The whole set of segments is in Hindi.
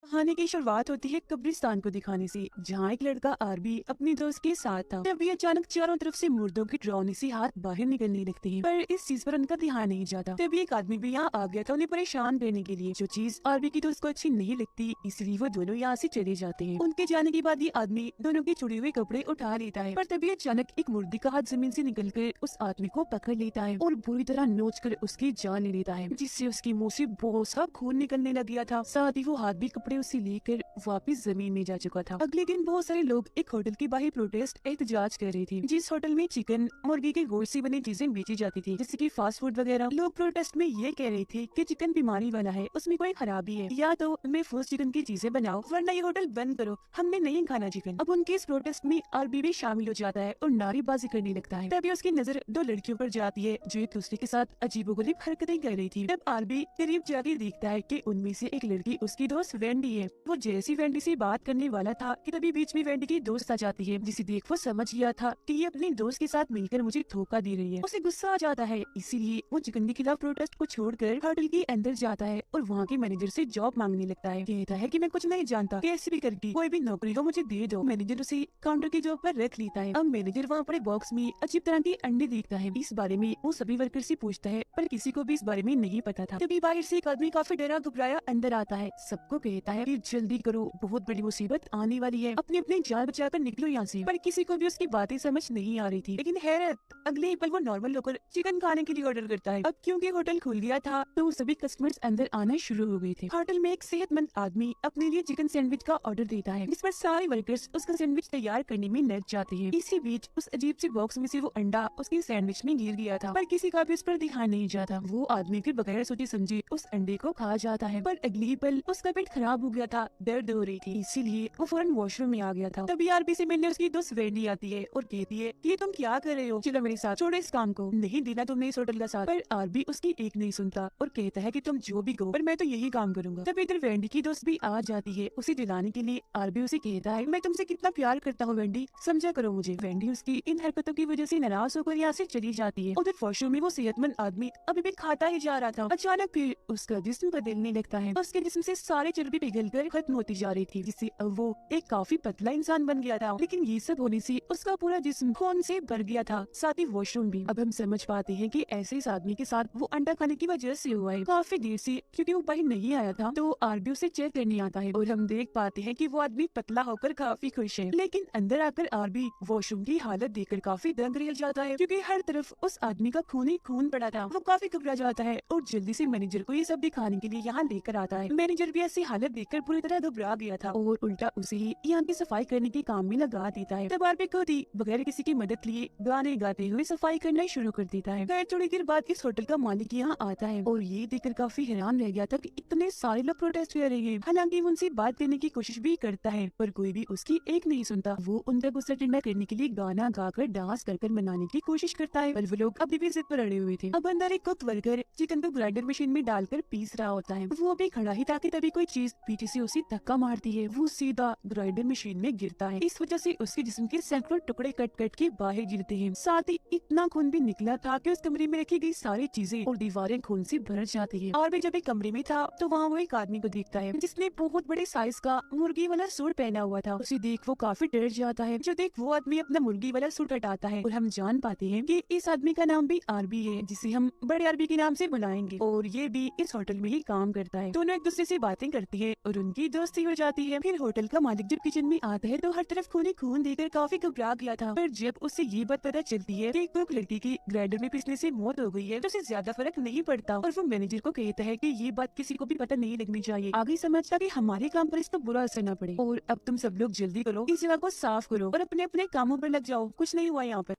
कहानी की शुरुआत होती है कब्रिस्तान को दिखाने से, जहाँ एक लड़का आरबी अपनी दोस्त के साथ था। तभी अचानक चारों तरफ से मुर्दों की डरावनी सी हाथ बाहर निकलने लगती है, पर इस चीज पर उनका ध्यान नहीं जाता। तभी एक आदमी भी यहाँ आ गया था उन्हें परेशान करने के लिए, जो चीज आरबी की दोस्त को अच्छी नहीं लगती, इसलिए वो दोनों यहाँ से चले जाते हैं। उनके जाने के बाद ये आदमी दोनों के छुड़े हुए कपड़े उठा लेता है, पर तभी अचानक एक मुर्दे का हाथ जमीन से निकलकर उस आदमी को पकड़ लेता है और बुरी तरह नोच कर उसकी जान ले लेता है, जिससे उसकी मुंह से बहुत सा खून निकलने लग गया था। साथ ही वो हाथ भी कपड़े उसे लेकर वापस जमीन में जा चुका था। अगले दिन बहुत सारे लोग एक होटल के बाहर प्रोटेस्ट एहतजाज कर रहे थे, जिस होटल में चिकन मुर्गी के गोश्त से बनी चीजें बेची जाती थी, जैसे कि फास्ट फूड वगैरह। लोग प्रोटेस्ट में ये कह रहे थे कि चिकन बीमारी वाला है, उसमें कोई खराबी है, या तो महफूज चिकन की चीजें बनाओ वरना ये होटल बंद करो, हमने नहीं खाना चिकन। अब उनके इस प्रोटेस्ट में आरबी भी शामिल हो जाता है और नारेबाजी करने लगता है। तभी उसकी नजर दो लड़कियों पर जाती है जो एक दूसरे के साथ अजीबोगरीब हरकतें कर रही थी। तब आरबी करीब जाके देखता है कि उनमें से एक लड़की उसकी दोस्त वेंडी है। वो जैसी वेंडी से बात करने वाला था कि तभी बीच में वेंडी की दोस्त आ जाती है, जिसे देख वो समझ गया था कि ये अपनी दोस्त के साथ मिलकर मुझे धोखा दे रही है। उसे गुस्सा आ जाता है, इसीलिए वो चिकन के खिलाफ प्रोटेस्ट को छोड़कर होटल के अंदर जाता है और वहाँ के मैनेजर से जॉब मांगने लगता है। कहता है कि मैं कुछ नहीं जानता, कैसे भी करके कोई भी नौकरी हो मुझे दे दो। मैनेजर उसे काउंटर की जॉब पर रख लेता है। अब मैनेजर वहाँ पर बॉक्स में अजीब तरह के अंडे देखता है। इस बारे में वो सभी वर्कर से पूछता है, पर किसी को भी इस बारे में नहीं पता था। तभी बाहर से एक आदमी काफी डरा घबराया अंदर आता है, सबको कहता है कि जल्दी करो, बहुत बड़ी मुसीबत आने वाली है, अपनी अपनी जान बचाकर निकलो यहाँ से। पर किसी को भी उसकी बातें समझ नहीं आ रही थी। लेकिन हैरत, अगले ही पल वो नॉर्मल होकर चिकन खाने के लिए ऑर्डर करता है। अब क्योंकि होटल खुल गया था तो सभी कस्टमर्स अंदर आना शुरू हो गए थे। होटल में एक सेहतमंद आदमी अपने लिए चिकन सैंडविच का ऑर्डर देता है, जिस पर सारे वर्कर्स उसका सैंडविच तैयार करने में लग जाते हैं। इसी बीच उस अजीब से बॉक्स में से वो अंडा उसके सैंडविच में गिर गया था, पर किसी का भी उस पर ध्यान नहीं जाता। वो आदमी फिर बगैर सोचे समझे उस अंडे को खा जाता है, पर अगले ही पल उसका पेट खराब हो गया था, दर्द हो रही थी, इसीलिए वो फौरन वॉशरूम में आ गया था। तभी आरबी से मिलने उसकी दोस्त वेंडी आती है और कहती है कि तुम क्या कर रहे हो, चलो मेरे साथ, छोड़ो इस काम को, नहीं देना तुमने इस होटल का साथ। पर आरबी उसकी एक नहीं सुनता और कहता है कि तुम जो भी कहो पर मैं तो यही काम करूंगा। तब इधर वेंडी की दोस्त भी आ जाती है उसे दिलाने के लिए। आरबी उसे कहता है मैं तुमसे कितना प्यार करता हूँ वेंडी, समझा करो मुझे। वेंडी उसकी इन हरकतों की वजह से नाराज होकर यहाँ से चली जाती है। उधर वॉशरूम में वो सेहतमंद आदमी अभी भी खाता ही जा रहा था। अचानक फिर उसका जिस्म बदलने लगता है, उसके जिस्म से सारी चर्बी पिघलकर खत्म होती जा रही थी, जिससे अब वो एक काफी पतला इंसान बन गया था। लेकिन ये सब होने से उसका पूरा जिस्म खून से भर गया था, साथ ही वॉशरूम भी। अब हम समझ पाते हैं कि ऐसे इस आदमी के साथ वो अंडा खाने की वजह से हुआ है। काफी देर से क्योंकि वो बाहर नहीं आया था तो आरबी उसे चेक करने आता है और हम देख पाते हैं कि वो आदमी पतला होकर काफी खुश है। लेकिन अंदर आकर आरबी वॉशरूम की हालत देखकर काफी दंग रह जाता है, क्योंकि हर तरफ उस आदमी का खून ही खून पड़ा था। वो काफी घबरा जाता है और जल्दी से मैनेजर को ये सब दिखाने के लिए यहाँ लेकर आता है। मैनेजर भी ऐसी हालत देखकर पूरी तरह घबरा गया था और उल्टा उसे ही यहाँ की सफाई करने के काम में लगा देता है। तब आरबी खुद ही बगैर किसी की मदद लिए गाने गाते हुए सफाई करना शुरू कर देता है। खैर थोड़ी देर बाद इस होटल का मालिक यहाँ आता है और ये देखकर काफी हैरान रह गया था कि इतने सारे लोग प्रोटेस्ट कर रहे हैं। हालांकि वो उनसे बात करने की कोशिश भी करता है, पर कोई भी उसकी एक नहीं सुनता। वो उनका गुस्सा ठंडा करने के लिए गाना गाकर डांस कर मनाने की कोशिश करता है, पर वो लोग अभी भी जिद पर अड़े हुए थे। अब अंदर एक कुक वर्कर चिकन को ग्राइंडर मशीन में डालकर पीस रहा होता है। वो अभी खड़ा ही था कि तभी कोई चीज पीछे से उसे धक्का मारती है। वो सीधा ग्राइंडर मशीन में गिरता है। इस वजह से उसके जिस्म के सैकड़ों टुकड़े कट कट के बाहर गिरते हैं। साथ ही इतना खून भी निकला था कि उस कमरे में रखी गई सारी चीजें और दीवारें खून से भर जाती है। और भी जब एक कमरे में था तो वहाँ वो एक आदमी को देखता है जिसने बहुत बड़े साइज का मुर्गी वाला सूट पहना हुआ था। उसे देख वो काफी डर जाता है। जो देख वो आदमी अपना मुर्गी वाला सूट हटाता है और हम जान पाते हैं कि इस आदमी का नाम भी आरबी है, जिसे हम बड़े आरबी के नाम से बुलाएंगे, और ये भी इस होटल में ही काम करता है। दोनों एक दूसरे से बातें करती है और उनकी दोस्ती हो जाती है। फिर होटल का मालिक जब किचन में आता है तो हर तरफ खून ही खून देखकर काफी घबरा गया था, पर जब उससे ये बात पता चलती है कि कुक लड़की की ग्राइंडर में पिसने से मौत हो गई है तो उसे ज्यादा फर्क नहीं पड़ता और वो मैनेजर को कहता है कि ये बात किसी को भी पता नहीं लगनी चाहिए। आगे समझता कि हमारे काम पर इसका बुरा असर न पड़े और अब तुम सब लोग जल्दी करो, इस जगह को साफ करो और अपने अपने कामों पर लग जाओ, कुछ नहीं हुआ यहाँ पर।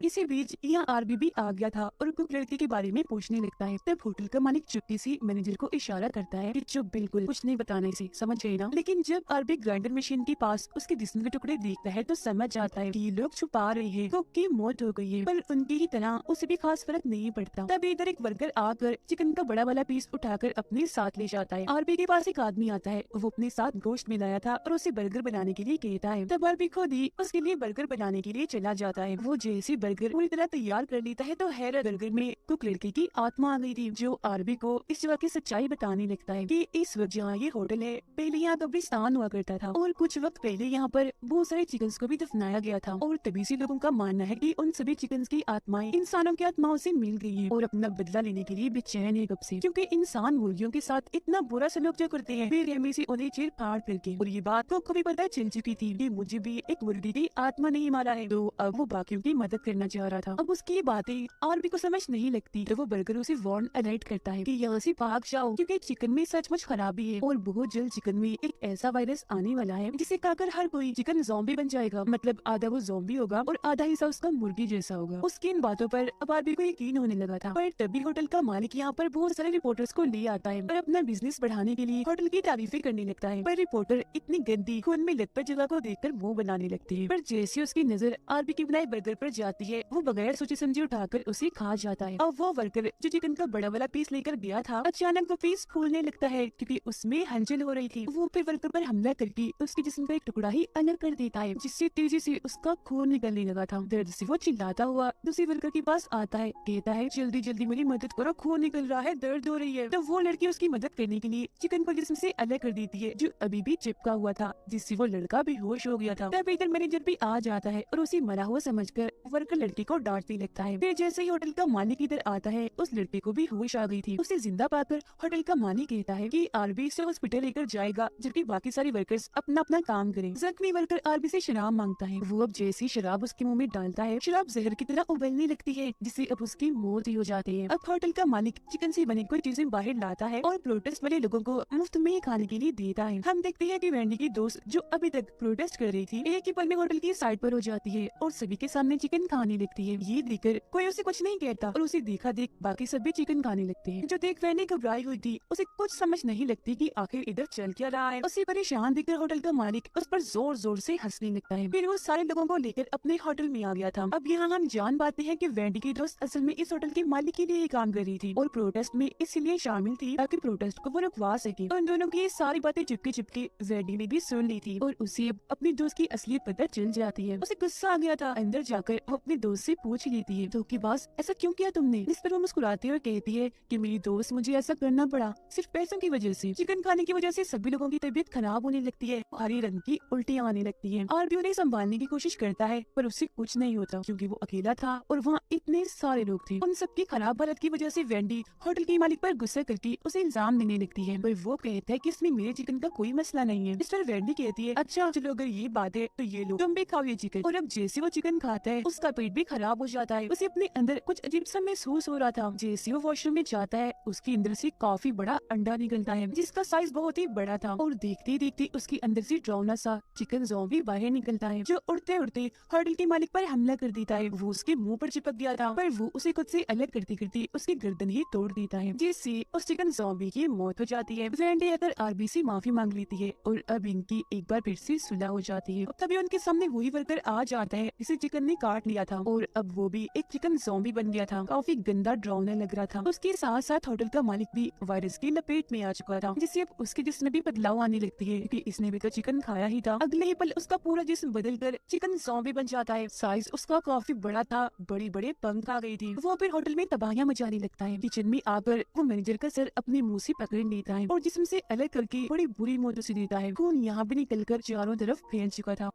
इसी बीच यहाँ आरबी भी आ गया था और कुक लड़की के बारे में पूछने लगता है। तब होटल का मालिक चुप्पी से मैनेजर को इशारा करता है कि चुप, बिल्कुल कुछ नहीं बताने से, समझ गए ना। लेकिन जब आरबी ग्राइंडर मशीन के पास उसके जिस्म के टुकड़े देखता है तो समझ जाता है कि ये लोग छुपा रहे हैं, कुक की मौत हो गई है, पर उनकी ही तरह उसे भी खास फर्क नहीं पड़ता। तब इधर एक वर्कर आकर चिकन का बड़ा वाला पीस उठाकर अपने साथ ले जाता है। आरबी के पास एक आदमी आता है, वो अपने साथ गोश्त में लाया था और उसे बर्गर बनाने के लिए कहता है। तब आरबी खुद ही उसके लिए बर्गर बनाने के लिए चला जाता है। वो जैसे बर्गर पूरी तरह तैयार कर लेता है तो हैरत बर्गर में कुक लड़की की आत्मा आ गई थी, जो आरबी को इस जगह की सच्चाई बताने लगता है कि इस वक्त जहाँ ये होटल है पहले यहाँ कब्रिस्तान हुआ करता था और कुछ वक्त पहले यहाँ पर बहुत सारे चिकन्स को भी दफनाया गया था और तभी से लोगों का मानना है कि उन सभी चिकन्स की आत्माएं इंसानों की आत्माओं से मिल गई हैं और अपना बदला लेने के लिए बेचैन है कब से, क्योंकि इंसान मुर्गियों के साथ इतना बुरा सलूक जो करते हैं बेरहमी से उन्हें चीर फाड़ करके। और ये बात को भी पता चल चुकी थी कि मुझे भी एक मुर्गी की आत्मा नहीं मारा है, तो अब वो बाकियों की मदद करना चाह रहा था। अब उसकी बातें आरबी को समझ नहीं लगती तो वो बर्गर उसे वार्न अलर्ट करता है कि यहाँ से भाग जाओ क्योंकि चिकन में सचमुच खराबी है और बहुत जल्द चिकन में एक ऐसा वायरस आने वाला है जिसे खाकर हर कोई चिकन ज़ॉम्बी बन जाएगा, मतलब आधा वो ज़ॉम्बी होगा और आधा हिस्सा उसका मुर्गी जैसा होगा। उसकी इन बातों पर अब आरबी को यकीन होने लगा था, पर तभी होटल का मालिक यहाँ पर बहुत सारे रिपोर्टर्स को ले आता है और अपना बिजनेस बढ़ाने के लिए होटल की तारीफें करने लगता है। पर रिपोर्टर इतनी गंदी खून में लथपथ जगह को देखकर मुंह बनाने लगते हैं, पर जैसे उसकी नजर आरबी की बनाए बर्गर पर जाती है वो बगैर सोचे समझे उठाकर उसे खा जाता है। अब वो वर्कर जो चिकन का बड़ा वाला पीस लेकर गया था अचानक वो पीस फूलने लगता है क्योंकि उसमें हलचल हो रही थी। वो फिर वर्कर पर हमला करके उसके जिस्म का एक टुकड़ा ही अलग कर देता है जिससे तेजी से उसका खून निकलने लगा था। दर्द से वो चिल्लाता हुआ दूसरे वर्कर के पास आता है, कहता है जल्दी जल्दी मेरी मदद करो, खून निकल रहा है, दर्द हो रही है। तो वो लड़की उसकी मदद करने के लिए चिकन को जिस्म से अलग कर देती है जो अभी भी चिपका हुआ था, जिससे वो लड़का बेहोश हो गया था। तब इधर मैनेजर भी आ जाता है और उसे मरा हुआ समझकर वर्कर लड़की को डांटने लगता है। फिर जैसे ही होटल का मालिक इधर आता है उस लड़के को भी होश आ गई थी। उसे जिंदा पाकर होटल का मालिक कहता है कि आरबी से हॉस्पिटल लेकर जाएगा जबकि बाकी सारे वर्कर्स अपना अपना काम करें। जख्मी वर्कर आरबी से शराब मांगता है। वो अब जैसी शराब उसके मुंह में डालता है शराब जहर की तरह उबलने लगती है जिससे अब उसकी मौत ही हो जाती है। अब होटल का मालिक चिकन से बनी कोई चीजें बाहर लाता है और प्रोटेस्ट वाले लोगों को मुफ्त में खाने के लिए देता है। हम देखते हैं कि वेंडी की दोस्त जो अभी तक प्रोटेस्ट कर रही थी एक ही पल में होटल की साइड पर हो जाती है और सभी के सामने चिकन खाने लगती है। ये देखकर कोई उसे कुछ नहीं कहता और उसे देखा देख बाकी सभी चिकन खाने लगते हैं। जो देख वेंडी घबराई हुई थी उसे कुछ समझ नहीं लगती कि आखिर इधर चल क्या रहा है। उसे परेशान देखकर होटल का मालिक उस पर जोर जोर से हंसने लगता है। फिर वो सारे लोगों को लेकर अपने होटल में आ गया था। अब यहाँ हम जान पाते हैं कि वेंडी की दोस्त असल में इस होटल के मालिक के लिए ही काम कर रही थी और प्रोटेस्ट में इसलिए शामिल थी ताकि प्रोटेस्ट को वो रुकवा सके। उन दोनों की ये सारी बातें चुपके चुपके वेंडी ने भी सुन ली थी और उसे अब अपनी दोस्त की असलियत पता चल जाती है। उसे गुस्सा आ गया था, अंदर जाकर वो अपने दोस्त से पूछ लेती है धोखेबाज ऐसा क्यों किया तुमने। इस पर वो मुस्कुराते हुए कहती है कि मेरी दोस्त मुझे ऐसा करना पड़ा सिर्फ पैसों की वजह से। चिकन खाने की वजह से सभी लोगों की तबीयत खराब होने लगती है, हरे रंग की उल्टियाँ आने लगती है। आरबी उन्हें संभालने की कोशिश करता है पर उससे कुछ नहीं होता क्योंकि वो अकेला था और वहाँ इतने सारे लोग थे। उन सबकी खराब हालत की वजह से वेंडी होटल के मालिक पर गुस्सा करके उसे इल्जाम देने लगती है पर वो कहता है कि इसमें मेरे चिकन का कोई मसला नहीं है। इस पर वेंडी कहती है अच्छा चलो अगर ये बात है तो ये लो तुम भी खाओ ये चिकन। और अब जैसे वो चिकन खाता है उसका पेट भी खराब हो जाता है। उसे अपने अंदर कुछ अजीब सा महसूस हो रहा था। जैसे वो वॉशरूम में जाता है उसके अंदर से काफी बड़ा अंडा निकलता है जिसका साइज बहुत ही बड़ा था और देखते देखते उसके अंदर से डरावना सा चिकन ज़ॉम्बी बाहर निकलता है जो उड़ते उड़ते होटल के मालिक पर हमला कर देता है। वो उसके मुंह पर चिपक गया था पर वो उसे खुद से अलग करते करते उसकी गर्दन ही तोड़ देता है जिससे उस चिकन ज़ॉम्बी की मौत हो जाती है। वेंडी आकर आरबी से माफी मांग लेती है और अब इनकी एक बार फिर से सुलह हो जाती है। तभी उनके सामने वही वर्कर आ जाता है जिसे चिकन ने काट लिया था और अब वो भी एक चिकन ज़ॉम्बी बन गया था। काफी गंदा डरावना लग रहा था। उसके साथ साथ होटल का मालिक भी वायरस की लपेट में आ चुका था जिससे अब उसके जिस्म में भी बदलाव आने लगती है क्योंकि इसने भी तो चिकन खाया ही था। अगले ही पल उसका पूरा जिस्म बदलकर चिकन ज़ॉम्बी बन जाता है। साइज उसका काफी बड़ा था, बड़े बड़े पंख आ गई थी। वो फिर होटल में तबाहियां मचाने लगता है। किचन में आकर वो मैनेजर का सर अपने मुंह से पकड़ लेता है और जिस्म से अलग करके बड़ी बुरी मौत से देता है। खून यहाँ भी निकलकर चारों तरफ फैल चुका था।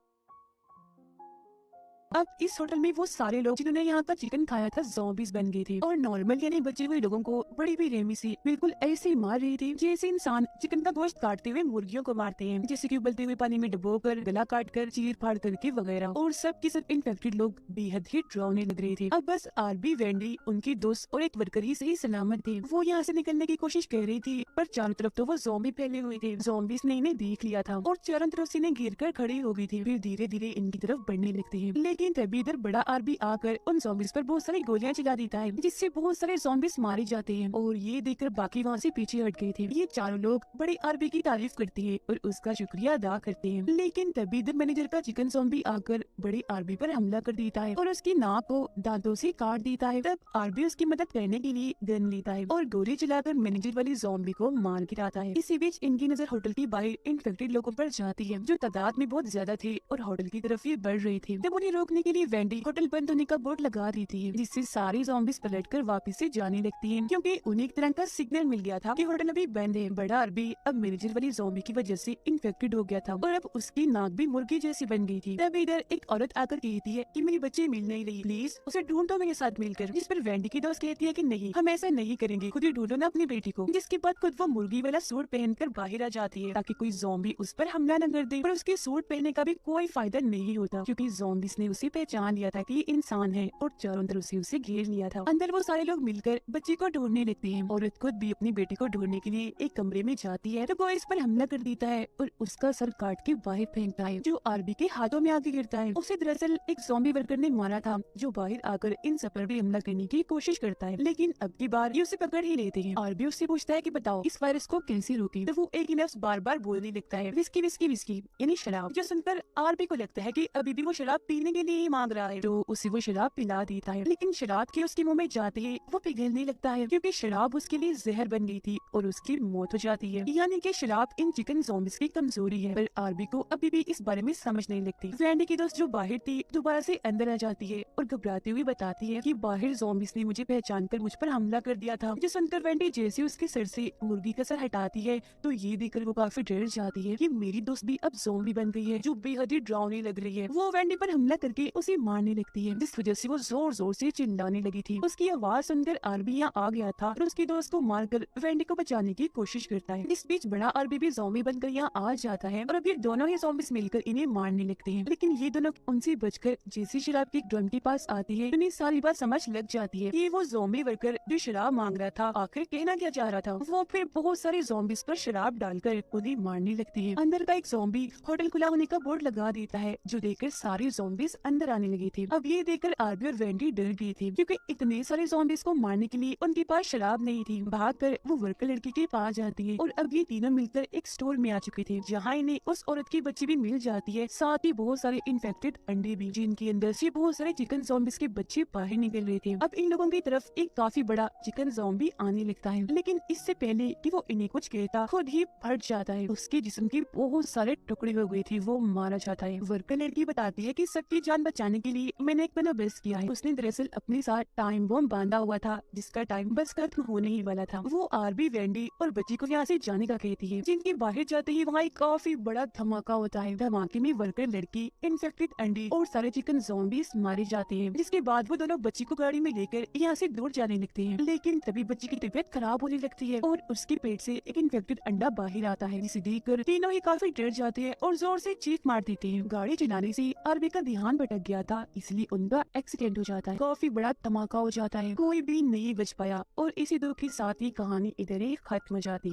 अब इस होटल में वो सारे लोग जिन्होंने यहाँ का चिकन खाया था ज़ॉम्बीज बन गए थे और नॉर्मल यानी बचे हुए लोगों को बड़ी बेरहमी से बिल्कुल ऐसे ही मार रहे थे जैसे इंसान चिकन का गोश्त काटते हुए मुर्गियों को मारते हैं, जैसे कि उबलते हुए पानी में डुबोकर गला काटकर चीर फाड़ करके वगैरह। और सब के सब इन्फेक्टेड लोग बेहद ही डरावने लग रहे थे। अब बस आरबी, वेंडी, उनकी दोस्त और एक वर्कर ही सही सलामत थे। वो यहाँ से निकलने की कोशिश कर रही थी पर चारों तरफ तो वो ज़ॉम्बी फैले हुए थे। ज़ॉम्बीज ने इन्हें देख लिया था और चारों तरफ से इन्हें घेर कर खड़े हो गई थी। फिर धीरे धीरे इनकी तरफ बढ़ने लगते हैं लेकिन तभी इधर बड़ा आरबी आकर उन ज़ॉम्बीज पर बहुत सारी गोलियां चला देता है जिससे बहुत सारे ज़ॉम्बीज मारे जाते हैं और ये देखकर बाकी वहाँ से पीछे हट गए थे। ये चारों लोग बड़े आरबी की तारीफ करते हैं और उसका शुक्रिया अदा करते हैं लेकिन तभी इधर मैनेजर का चिकन ज़ॉम्बी आकर बड़े आरबी पर हमला कर देता है और उसकी नाक को दांतों से काट देता है। तब आरबी उसकी मदद करने के लिए गन लेता है और गोली चलाकर मैनेजर वाली ज़ॉम्बी को मार गिराता है। इसी बीच इनकी नजर होटल की बाहर इन्फेक्टेड लोगों पर जाती है जो तादाद में बहुत ज्यादा थे और होटल की तरफ ये बढ़ रहे थे। जब उन्हें रोक रोकने के लिए वेंडी होटल बंद होने का बोर्ड लगा देती है, जिससे सारी ज़ॉम्बीज़ पलटकर वापस से जाने लगती हैं, क्योंकि उन्हें एक तरह का सिग्नल मिल गया था कि होटल अभी बंद है। बड़ा अरबी अब मैनेजर वाली ज़ॉम्बी की वजह से इन्फेक्टेड हो गया था और अब उसकी नाक भी मुर्गी जैसी बन गई थी। तब इधर एक औरत आकर कहती है कि मेरी बच्ची मिल नहीं रही, प्लीज उसे ढूंढ दो मेरे साथ मिलकर। जिस पर वेंडी की दोस्त कहती है कि नहीं, हम ऐसा नहीं करेंगे, खुद ही ढूंढो ना अपनी बेटी को। जिसके बाद खुद वो मुर्गी वाला सूट पहनकर बाहर आ जाती है ताकि कोई ज़ॉम्बी उस पर हमला न कर दे। पर उसके सूट पहनने का भी कोई फायदा नहीं होता, क्योंकि ज़ॉम्बीज़ ने उसे पहचान लिया था कि ये इंसान है और चारों तरफ से उसे घेर लिया था। अंदर वो सारे लोग मिलकर बच्ची को ढूंढने लगते हैं। औरत खुद भी अपनी बेटी को ढूंढने के लिए एक कमरे में जाती है तो कोई इस पर हमला कर देता है और उसका सर काट के बाहर फेंकता है, जो आरबी के हाथों में आके गिरता है। उसे दरअसल एक ज़ॉम्बी वर्कर ने मारा था, जो बाहर आकर इन सब पर भी हमला करने की कोशिश करता है, लेकिन अब की बार ये उसे पकड़ ही लेते हैं। आरबी उससे पूछता है कि बताओ इस वायरस को कैसे रोकें, तो वो एक ही लफ्ज बार बार बोलने लगता है, विस्की विस्की विस्की, यानी शराब। जो सुनकर आरबी को लगता है कि अभी भी वो शराब पीने के लिए ही मांग रहा है, तो उसे वो शराब पिला देता है। लेकिन शराब के उसके मुंह में जाते ही वो पिघलने लगता है, क्योंकि शराब उसके लिए जहर बन गई थी और उसकी मौत हो जाती है। यानी कि शराब इन चिकन ज़ॉम्बीज़ की कमजोरी है। पर आरबी को अभी भी इस बारे में समझ नहीं लगती। वेंडी की दोस्त जो बाहर थी दोबारा से अंदर आ जाती है और घबराते हुए बताती है कि बाहर ज़ॉम्बीज़ ने मुझे पहचान कर मुझ पर हमला कर दिया था। जो सुनकर वेंडी जैसे उसके सर से मुर्गी का सर हटाती है तो ये देखकर वो काफी डर जाती है कि मेरी दोस्त भी अब ज़ॉम्बी बन गई है, जो बेहद ही डरावनी लग रही है। वो वेंडी पर हमला करके उसे मारने लगती है, जिस वजह से वो जोर जोर से चिल्लाने लगी थी। उसकी आवाज सुनकर आरबी यहाँ आ गया था और उसकी दोस्त को मारकर वेंडी को बचाने की कोशिश करता है। इस बीच बड़ा आरबी भी ज़ॉम्बी बनकर यहाँ आ जाता है और अब ये दोनों ही ज़ॉम्बीज़ मिलकर इन्हें मारने लगते हैं। लेकिन ये दोनों उनसे बचकर जैसे शराब के ड्रम के पास आती है, उन्हें सारी बात समझ लग जाती है कि वो ज़ॉम्बी वर्कर जो शराब मांग रहा था आखिर कहना क्या चाह रहा था। वो फिर बहुत सारे ज़ॉम्बीज़ पर शराब डालकर उन्हें मारने लगती है। अंदर का एक ज़ॉम्बी होटल खुला होने का बोर्ड लगा देता है, जो देखकर सारे ज़ॉम्बीज़ अंदर आने लगे थे। अब ये देखकर आरबी और वेंडी डर गई थी, क्योंकि इतने सारे ज़ॉम्बीज़ को मारने के लिए उनके पास शराब नहीं थी। भागकर वो वर्कर लड़की के पास जाती है और अब ये तीनों मिलकर एक स्टोर में आ चुके थे, जहाँ इन्हें उस औरत की बच्ची भी मिल जाती है, साथ ही बहुत सारे इन्फेक्टेड अंडे भी, जिनके अंदर से बहुत सारे चिकन ज़ॉम्बीज़ के बच्चे बाहर निकल रहे थे। अब इन लोगों की तरफ एक काफी बड़ा चिकन ज़ॉम्बी आने लगता है, लेकिन इससे पहले कि वो इन्हें कुछ कहता खुद ही फट जाता है। उसके जिस्म के बहुत सारे टुकड़े हो गए थे, वो मारा जाता है। वर्कर लड़की बताती है कि सबकी जान बचाने के लिए मैंने एक बंदोबस्त किया है। उसने दरअसल अपने साथ टाइम बम बांधा हुआ था, जिसका टाइम बस खत्म होने ही वाला था। वो आरबी, वेंडी और बच्ची को यहाँ से जाने का कहती है। जिनके बाहर जाते ही वहाँ एक काफी बड़ा धमाका होता है। धमाके में वर्कर लड़की, इन्फेक्टेड अंडे और सारे चिकन ज़ॉम्बीज़ मारे जाते हैं। जिसके बाद वो दोनों बच्ची को गाड़ी में लेकर यहाँ से दूर जाने लगते हैं, लेकिन तभी बच्ची की तबीयत खराब होने लगती है और उसके पेट से एक इन्फेक्टेड अंडा बाहर आता है, जिसे देखकर तीनों ही काफी डर जाते हैं और जोर से चीख मार देते हैं। गाड़ी चलाने से आरबी का ध्यान भटक गया था, इसलिए उनका एक्सीडेंट हो जाता है। काफी बड़ा धमाका हो जाता है, कोई भी नहीं बच पाया और इसी दुख के साथ ही कहानी इधर ही खत्म हो जाती है।